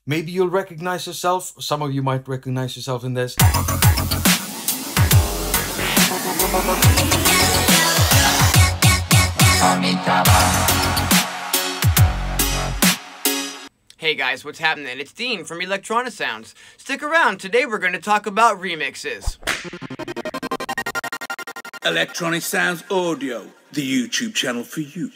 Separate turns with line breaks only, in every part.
Maybe you'll recognize yourself. Some of you might recognize yourself in this.
Hey guys, what's happening? It's Dean from Electronisounds. Stick around, today we're going to talk about remixes.
Electronisounds Audio, the YouTube channel for you.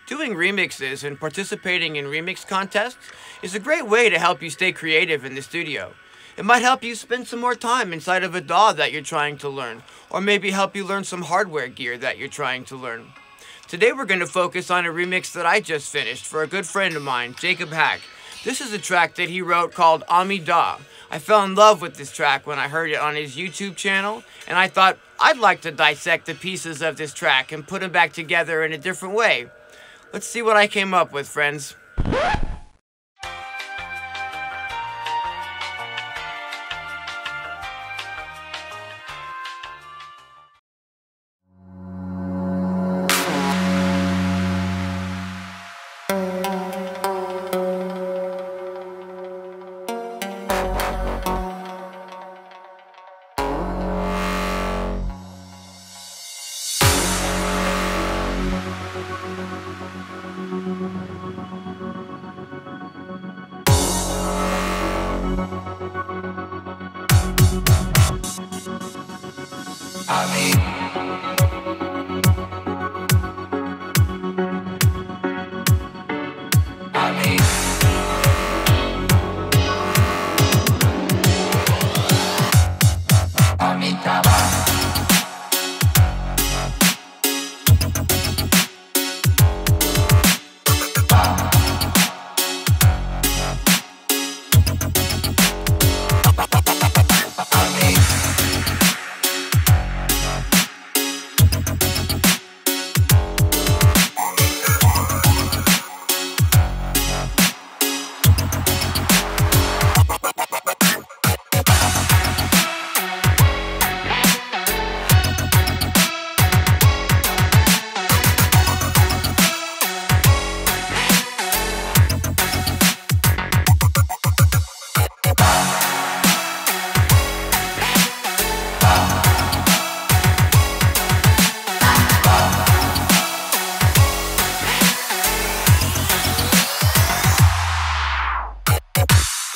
Doing remixes and participating in remix contests is a great way to help you stay creative in the studio. It might help you spend some more time inside of a DAW that you're trying to learn, or maybe help you learn some hardware gear that you're trying to learn. Today we're going to focus on a remix that I just finished for a good friend of mine, Jaokb Haq. This is a track that he wrote called Amida. I fell in love with this track when I heard it on his YouTube channel, and I thought I'd like to dissect the pieces of this track and put them back together in a different way. Let's see what I came up with, friends.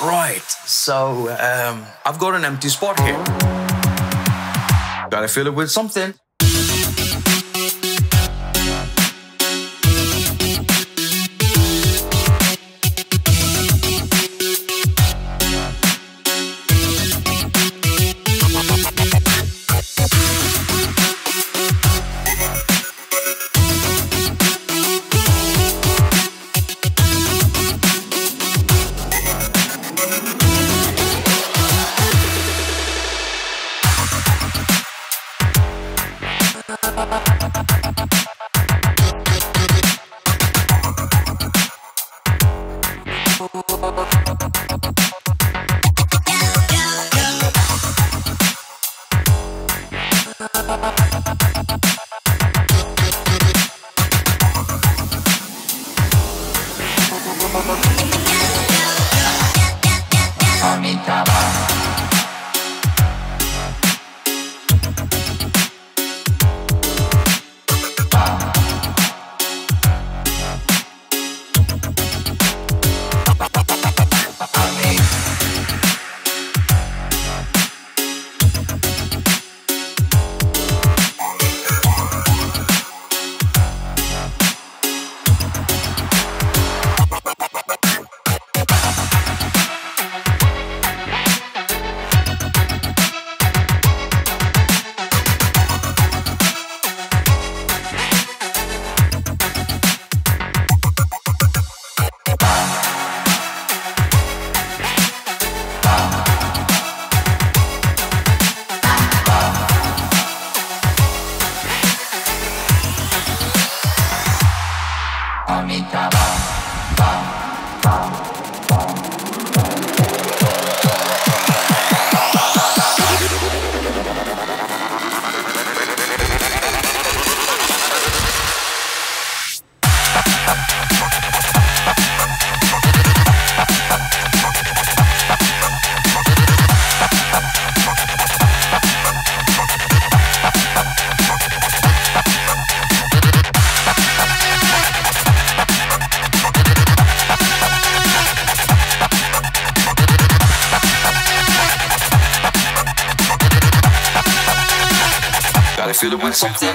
Right, so I've got an empty spot here. Gotta fill it with something.
feeling with something.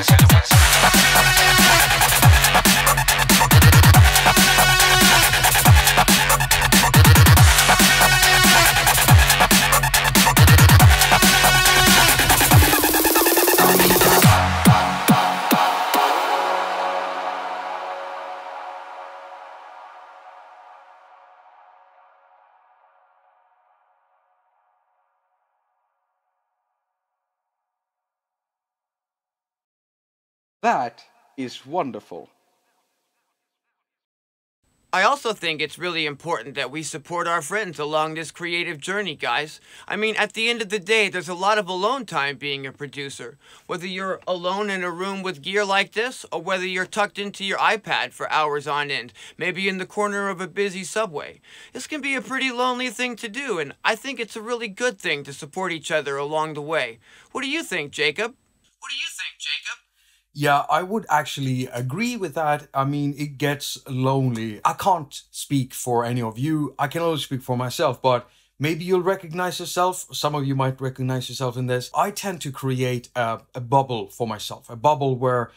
That is wonderful.
I also think it's really important that we support our friends along this creative journey, guys. I mean, at the end of the day, there's a lot of alone time being a producer. Whether you're alone in a room with gear like this, or whether you're tucked into your iPad for hours on end, maybe in the corner of a busy subway. This can be a pretty lonely thing to do, and I think it's a really good thing to support each other along the way. What do you think, Jacob? What do you think, Jacob?
Yeah, I would actually agree with that. I mean, it gets lonely. I can't speak for any of you. I can only speak for myself, but maybe you'll recognize yourself. Some of you might recognize yourself in this. I tend to create a bubble for myself, a bubble where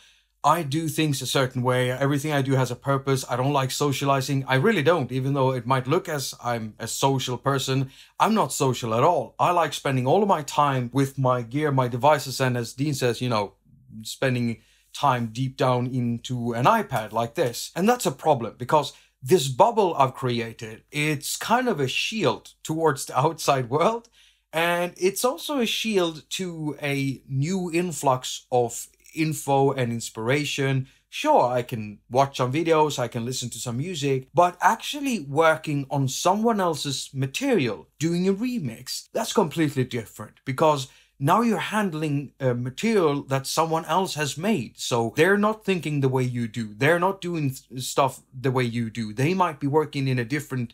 I do things a certain way. Everything I do has a purpose. I don't like socializing. I really don't, even though it might look as I'm a social person. I'm not social at all. I like spending all of my time with my gear, my devices, and as Dean says, you know, spending time deep down into an iPad like this. And that's a problem because this bubble I've created, it's kind of a shield towards the outside world. And it's also a shield to a new influx of info and inspiration. Sure, I can watch some videos, I can listen to some music, but actually working on someone else's material, doing a remix, that's completely different because now you're handling material that someone else has made. So they're not thinking the way you do. They're not doing stuff the way you do. They might be working in a different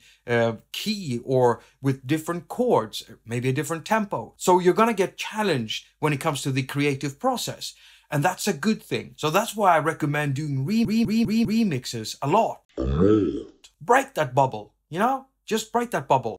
key or with different chords, maybe a different tempo. So you're going to get challenged when it comes to the creative process. And that's a good thing. So that's why I recommend doing remixes a lot. Break that bubble, you know? Just break that bubble.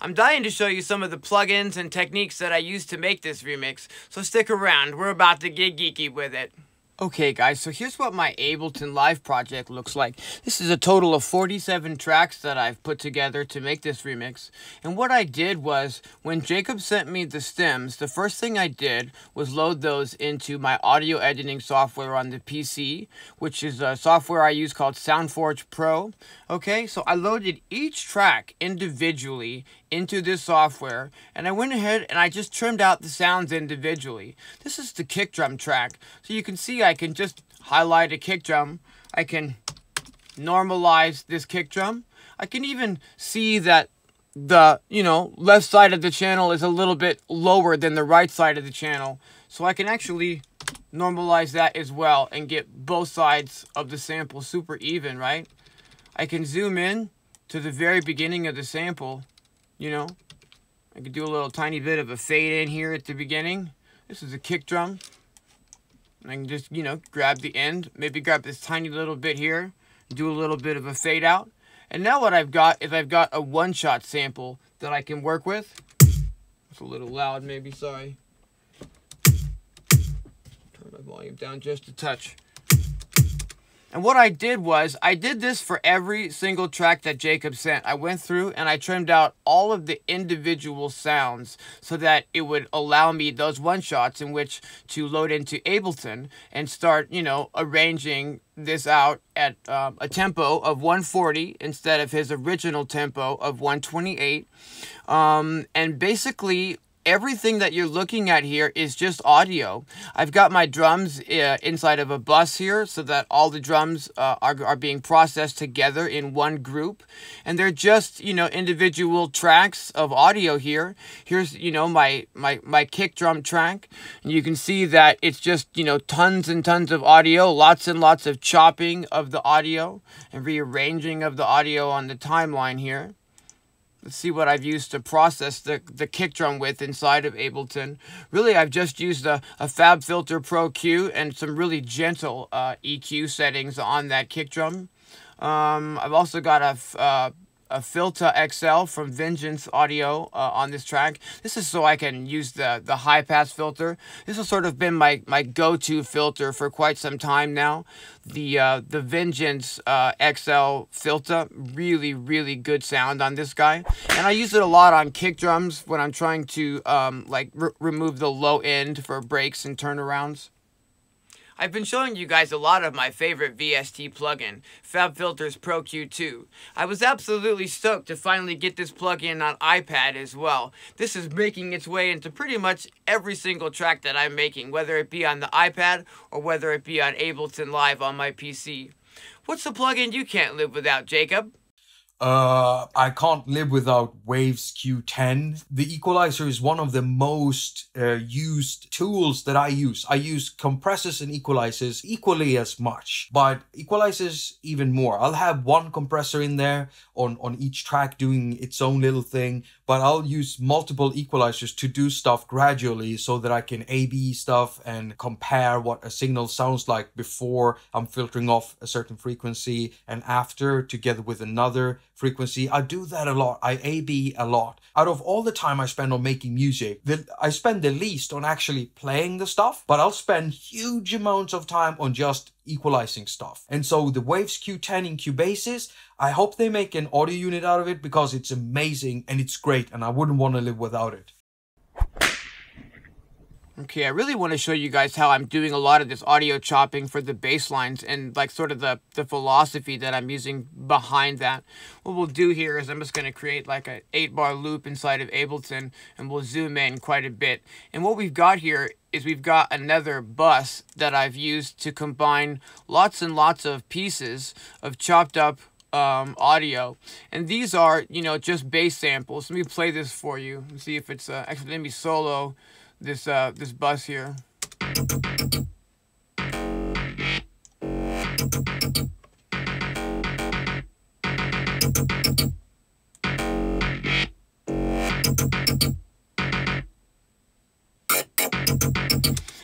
I'm dying to show you some of the plugins and techniques that I used to make this remix, so stick around, we're about to get geeky with it. Okay guys, so here's what my Ableton Live project looks like. This is a total of 47 tracks that I've put together to make this remix. And what I did was, when Jacob sent me the stems, the first thing I did was load those into my audio editing software on the PC, which is a software I use called SoundForge Pro. Okay, so I loaded each track individually into this software, and I went ahead and I just trimmed out the sounds individually. This is the kick drum track, so you can see I can just highlight a kick drum. I can normalize this kick drum. I can even see that the, left side of the channel is a little bit lower than the right side of the channel, so I can actually normalize that as well and get both sides of the sample super even, right? I can zoom in to the very beginning of the sample. I could do a little tiny bit of a fade in here at the beginning. This is a kick drum. I can just, grab the end, maybe grab this tiny little bit here, do a little bit of a fade out. And now what I've got is I've got a one-shot sample that I can work with. It's a little loud, maybe, sorry. Turn my volume down just a touch. And what I did was, I did this for every single track that Jacob sent. I went through and I trimmed out all of the individual sounds so that it would allow me those one-shots in which to load into Ableton and start, arranging this out at a tempo of 140 instead of his original tempo of 128. And basically, everything that you're looking at here is just audio. I've got my drums inside of a bus here so that all the drums are being processed together in one group. And they're just, individual tracks of audio here. Here's, my kick drum track. And you can see that it's just, tons and tons of audio, lots and lots of chopping of the audio and rearranging of the audio on the timeline here. Let's see what I've used to process the kick drum with inside of Ableton. Really, I've just used a FabFilter Pro Q and some really gentle EQ settings on that kick drum. I've also got a Filter XL from Vengeance Audio on this track. This is so I can use the high pass filter. This has sort of been my go-to filter for quite some time now. The Vengeance XL filter, really good sound on this guy, and I use it a lot on kick drums when I'm trying to like remove the low end for breaks and turnarounds. I've been showing you guys a lot of my favorite VST plugin, FabFilter's Pro Q2. I was absolutely stoked to finally get this plugin on iPad as well. This is making its way into pretty much every single track that I'm making, whether it be on the iPad or whether it be on Ableton Live on my PC. What's the plugin you can't live without, Jacob?
I can't live without Waves Q10. The equalizer is one of the most used tools that I use. I use compressors and equalizers equally as much, but equalizers even more. I'll have one compressor in there on each track doing its own little thing, but I'll use multiple equalizers to do stuff gradually so that I can A/B stuff and compare what a signal sounds like before I'm filtering off a certain frequency and after together with another frequency. I do that a lot. I A/B a lot. Out of all the time I spend on making music, I spend the least on actually playing the stuff, but I'll spend huge amounts of time on just equalizing stuff. And so the Waves Q10 in Cubases, I hope they make an audio unit out of it because it's amazing and it's great and I wouldn't want to live without it.
Okay, I really want to show you guys how I'm doing a lot of this audio chopping for the bass lines and like sort of the philosophy that I'm using behind that. What we'll do here is I'm just going to create like an 8-bar loop inside of Ableton and we'll zoom in quite a bit. And what we've got here is we've got another bus that I've used to combine lots and lots of pieces of chopped up audio, and these are, you know, just bass samples. Let me play this for you and see if it's actually, let me solo this this bus here.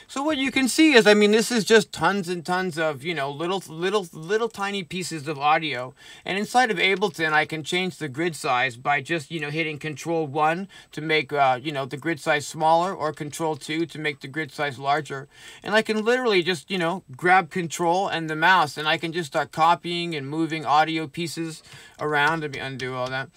So what you can see is, I mean, this is just tons and tons of, you know, little tiny pieces of audio. And inside of Ableton, I can change the grid size by just, you know, hitting Control 1 to make, you know, the grid size smaller, or Control 2 to make the grid size larger. And I can literally just, you know, grab Control and the mouse, and I can just start copying and moving audio pieces around. Let me undo all that.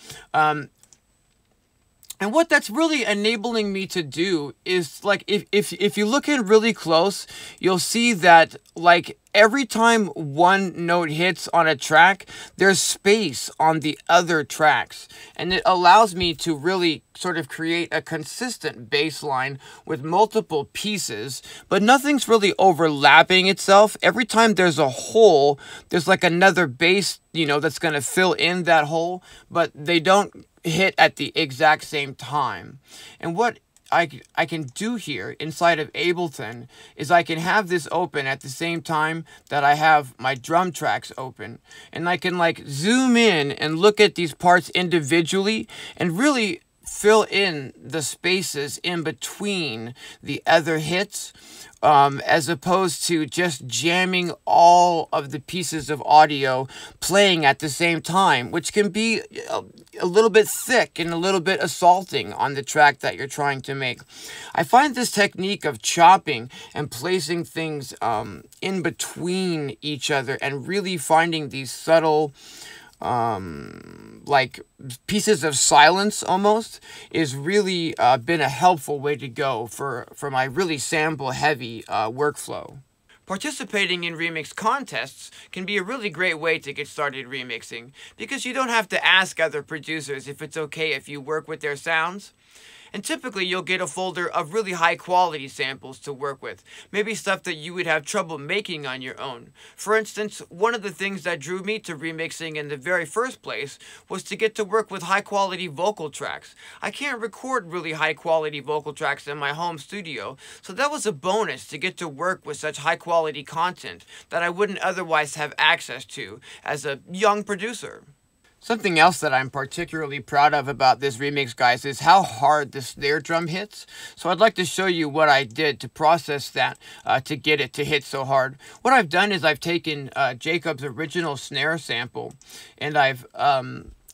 And what that's really enabling me to do is, like, if you look in really close, you'll see that, like, every time one note hits on a track, there's space on the other tracks. And it allows me to really sort of create a consistent bass line with multiple pieces, but nothing's really overlapping itself. Every time there's a hole, there's like another bass, you know, that's going to fill in that hole, but they don't hit at the exact same time. And what I can do here inside of Ableton is I can have this open at the same time that I have my drum tracks open, and I can like zoom in and look at these parts individually and really fill in the spaces in between the other hits, as opposed to just jamming all of the pieces of audio playing at the same time, which can be a little bit thick and a little bit assaulting on the track that you're trying to make. I find this technique of chopping and placing things in between each other and really finding these subtle like pieces of silence almost is really been a helpful way to go for my really sample heavy workflow. Participating in remix contests can be a really great way to get started remixing, because you don't have to ask other producers if it's okay if you work with their sounds. And typically you'll get a folder of really high quality samples to work with, maybe stuff that you would have trouble making on your own. For instance, one of the things that drew me to remixing in the very first place was to get to work with high quality vocal tracks. I can't record really high quality vocal tracks in my home studio, so that was a bonus to get to work with such high quality content that I wouldn't otherwise have access to as a young producer. Something else that I'm particularly proud of about this remix, guys, is how hard the snare drum hits. So I'd like to show you what I did to process that to get it to hit so hard. What I've done is I've taken Jakob's original snare sample, and I've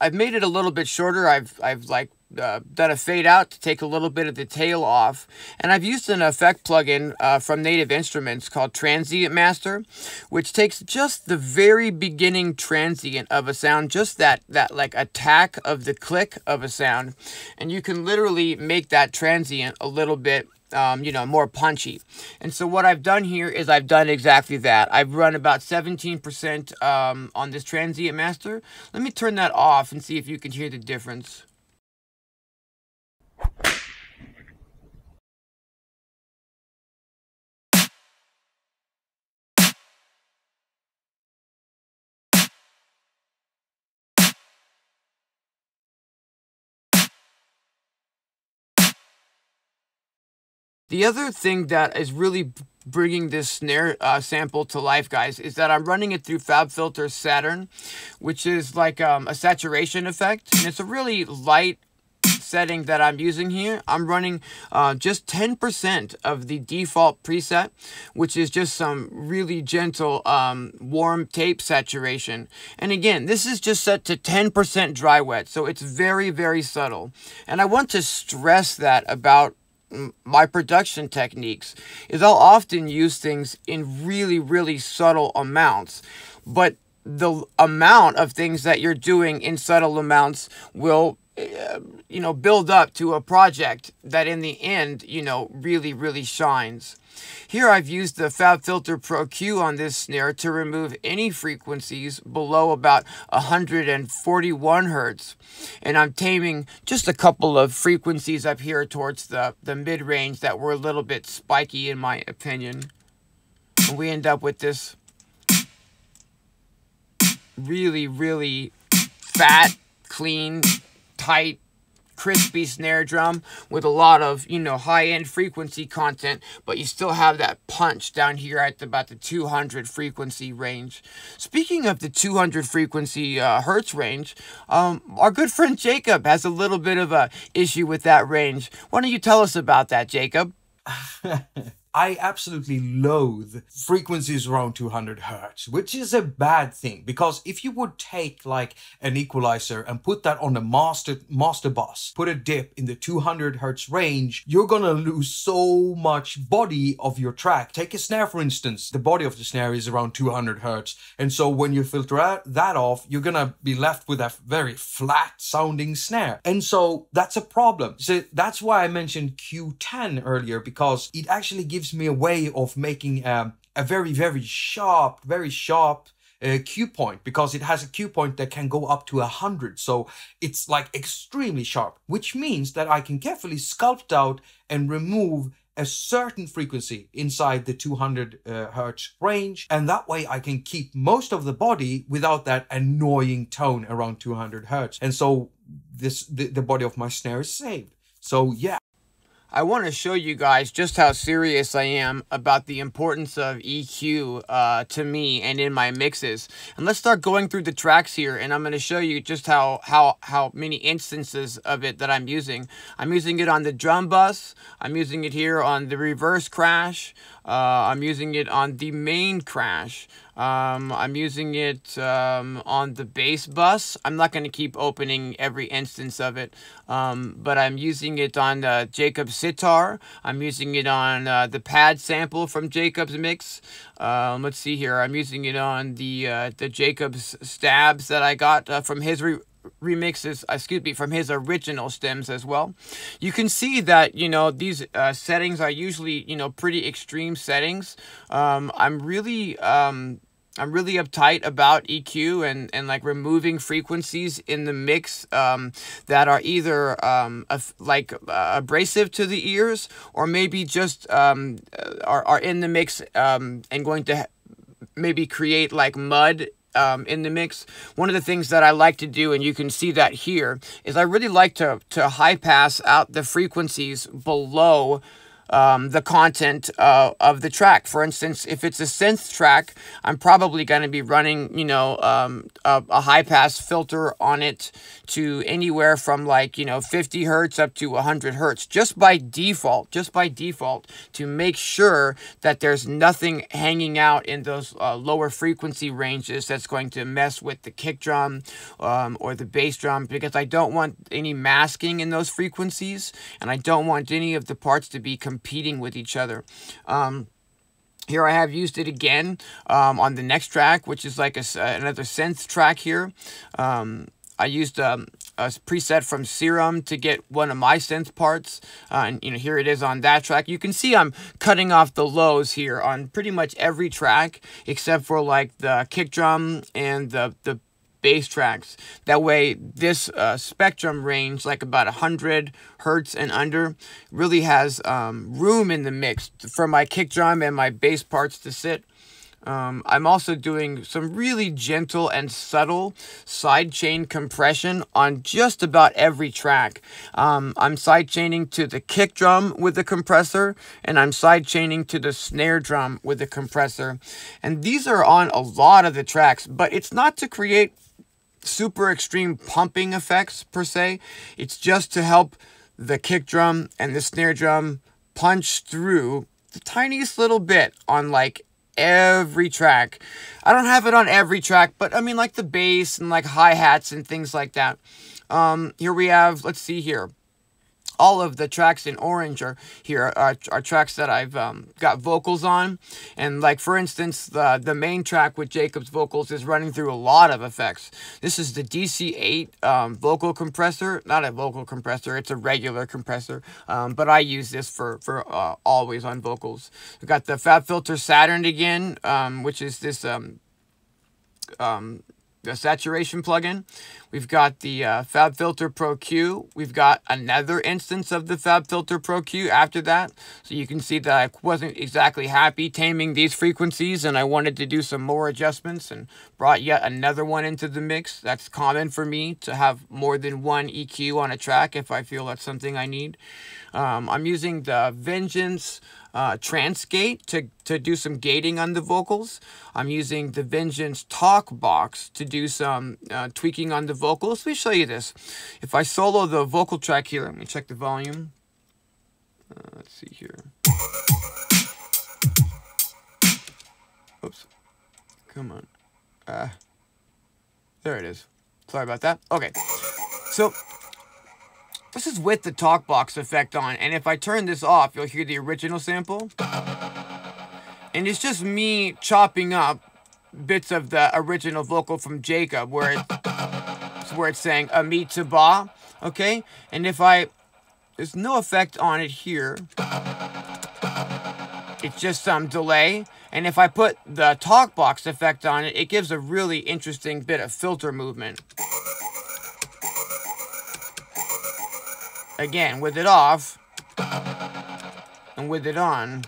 I've made it a little bit shorter. I've like done a fade out to take a little bit of the tail off, and I've used an effect plugin from Native Instruments called Transient Master, which takes just the very beginning transient of a sound, just that like attack of the click of a sound, and you can literally make that transient a little bit you know, more punchy. And so what I've done here is I've done exactly that. I've run about 17% on this Transient Master. Let me turn that off and see if you can hear the difference. The other thing that is really bringing this snare sample to life, guys, is that I'm running it through FabFilter Saturn, which is like a saturation effect, and it's a really light setting that I'm using here. I'm running just 10% of the default preset, which is just some really gentle warm tape saturation. And again, this is just set to 10% dry wet, so it's very, very subtle. And I want to stress that about my production techniques is I'll often use things in really, really subtle amounts, but the amount of things that you're doing in subtle amounts will you know, build up to a project that in the end, you know, really, really shines. Here I've used the FabFilter Pro Q on this snare to remove any frequencies below about 141 Hertz. And I'm taming just a couple of frequencies up here towards the mid-range that were a little bit spiky in my opinion. And we end up with this really, really fat, clean, tight, crispy snare drum with a lot of, you know, high-end frequency content, but you still have that punch down here at about the 200 frequency range. Speaking of the 200 frequency hertz range, our good friend Jakob has a little bit of a issue with that range. Why don't you tell us about that, Jakob?
I absolutely loathe frequencies around 200 hertz, which is a bad thing, because if you would take like an equalizer and put that on the master bus, put a dip in the 200 hertz range, you're gonna lose so much body of your track. Take a snare, for instance. The body of the snare is around 200 hertz, and so when you filter that off, you're gonna be left with a very flat sounding snare, and so that's a problem. So that's why I mentioned Q10 earlier, because it actually gives me a way of making a very sharp cue point, because it has a cue point that can go up to 100, so it's like extremely sharp, which means that I can carefully sculpt out and remove a certain frequency inside the 200 hertz range, and that way I can keep most of the body without that annoying tone around 200 hertz, and so the body of my snare is saved. So yeah.
I want to show you guys just how serious I am about the importance of EQ to me and in my mixes. And let's start going through the tracks here, and I'm going to show you just how many instances of it that I'm using. I'm using it on the drum bus. I'm using it here on the reverse crash. I'm using it on the main crash. I'm using it on the bass bus. I'm not going to keep opening every instance of it, but I'm using it on Jakob's sitar. I'm using it on the pad sample from Jakob's mix. Let's see here. I'm using it on the Jakob's stabs that I got from his remixes, excuse me, from his original stems as well. You can see that, you know, these settings are usually, you know, pretty extreme settings. I'm really uptight about EQ and like removing frequencies in the mix that are either abrasive to the ears, or maybe just are in the mix and going to maybe create like mud in the mix. One of the things that I like to do, and you can see that here, is I really like to high pass out the frequencies below the content of the track. For instance, if it's a synth track, I'm probably going to be running, you know, a high pass filter on it to anywhere from like, you know, 50 hertz up to 100 hertz, just by default, to make sure that there's nothing hanging out in those lower frequency ranges that's going to mess with the kick drum or the bass drum, because I don't want any masking in those frequencies, and I don't want any of the parts to be competing with each other. Here I have used it again on the next track, which is like another synth track here. I used a preset from Serum to get one of my synth parts, and you know, here it is on that track. You can see I'm cutting off the lows here on pretty much every track except for like the kick drum and the bass tracks. That way this spectrum range, like about 100 hertz and under, really has room in the mix for my kick drum and my bass parts to sit. I'm also doing some really gentle and subtle sidechain compression on just about every track. I'm sidechaining to the kick drum with the compressor, and I'm sidechaining to the snare drum with the compressor. And these are on a lot of the tracks, but it's not to create super extreme pumping effects per se. It's just to help the kick drum and the snare drum punch through the tiniest little bit on like every track. I don't have it on every track, but I mean like the bass and like hi-hats and things like that. Here we have, let's see here, all of the tracks in orange are tracks that I've got vocals on. And like, for instance, the main track with Jakob's vocals is running through a lot of effects. This is the DC8 vocal compressor. Not a vocal compressor, it's a regular compressor. But I use this for always on vocals. We've got the FabFilter Saturn again, which is this the saturation plugin. We've got the FabFilter Pro Q. We've got another instance of the FabFilter Pro Q after that. So you can see that I wasn't exactly happy taming these frequencies, and I wanted to do some more adjustments and brought yet another one into the mix. That's common for me to have more than one EQ on a track if I feel that's something I need. I'm using the Vengeance Transgate to do some gating on the vocals. I'm using the Vengeance Talk Box to do some tweaking on the vocals. Let me show you this. If I solo the vocal track here, let me check the volume. Let's see here. Oops. Come on. There it is. Sorry about that. Okay. So this is with the talk box effect on, and if I turn this off, you'll hear the original sample. And it's just me chopping up bits of the original vocal from Jakob, where it's saying Amida ba, okay? And if there's no effect on it here. It's just some delay. And if I put the talk box effect on it, it gives a really interesting bit of filter movement. Again, with it off and with it on,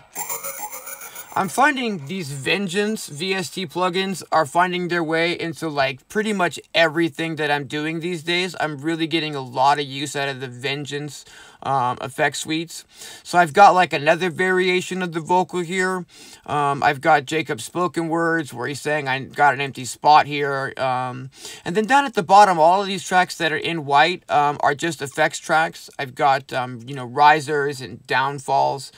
I'm finding these Vengeance VST plugins are finding their way into like pretty much everything that I'm doing these days. I'm really getting a lot of use out of the Vengeance effect suites. So I've got like another variation of the vocal here. I've got Jakob's spoken words where he's saying I got an empty spot here. And then down at the bottom, all of these tracks that are in white are just effects tracks. I've got, you know, risers and downfalls,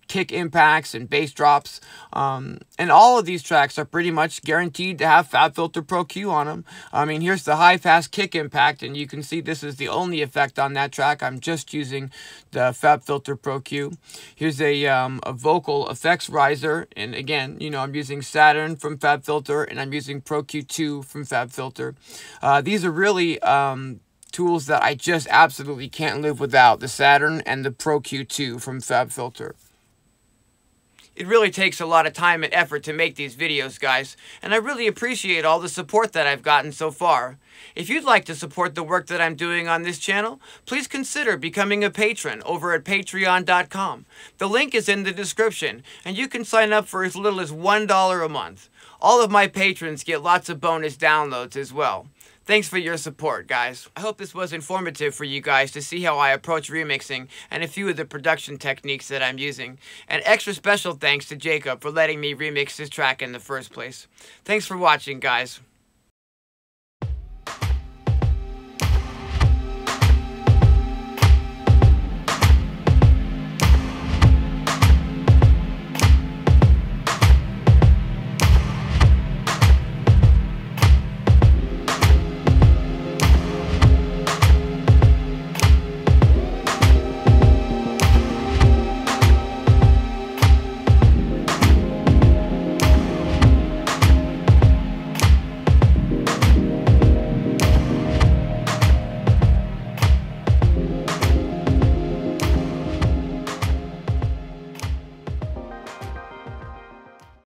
kick impacts and bass drops. And all of these tracks are pretty much guaranteed to have FabFilter Pro Q on them. I mean, here's the high pass kick impact, and you can see this is the only effect on that track. I'm just using the FabFilter Pro Q. Here's a vocal effects riser, and again, you know, I'm using Saturn from FabFilter, and I'm using Pro Q2 from FabFilter. These are really tools that I just absolutely can't live without, the Saturn and the Pro Q2 from FabFilter. It really takes a lot of time and effort to make these videos, guys, and I really appreciate all the support that I've gotten so far. If you'd like to support the work that I'm doing on this channel, please consider becoming a patron over at patreon.com. The link is in the description, and you can sign up for as little as $1 a month. All of my patrons get lots of bonus downloads as well. Thanks for your support, guys. I hope this was informative for you guys to see how I approach remixing and a few of the production techniques that I'm using. And extra special thanks to Jakob for letting me remix his track in the first place. Thanks for watching, guys.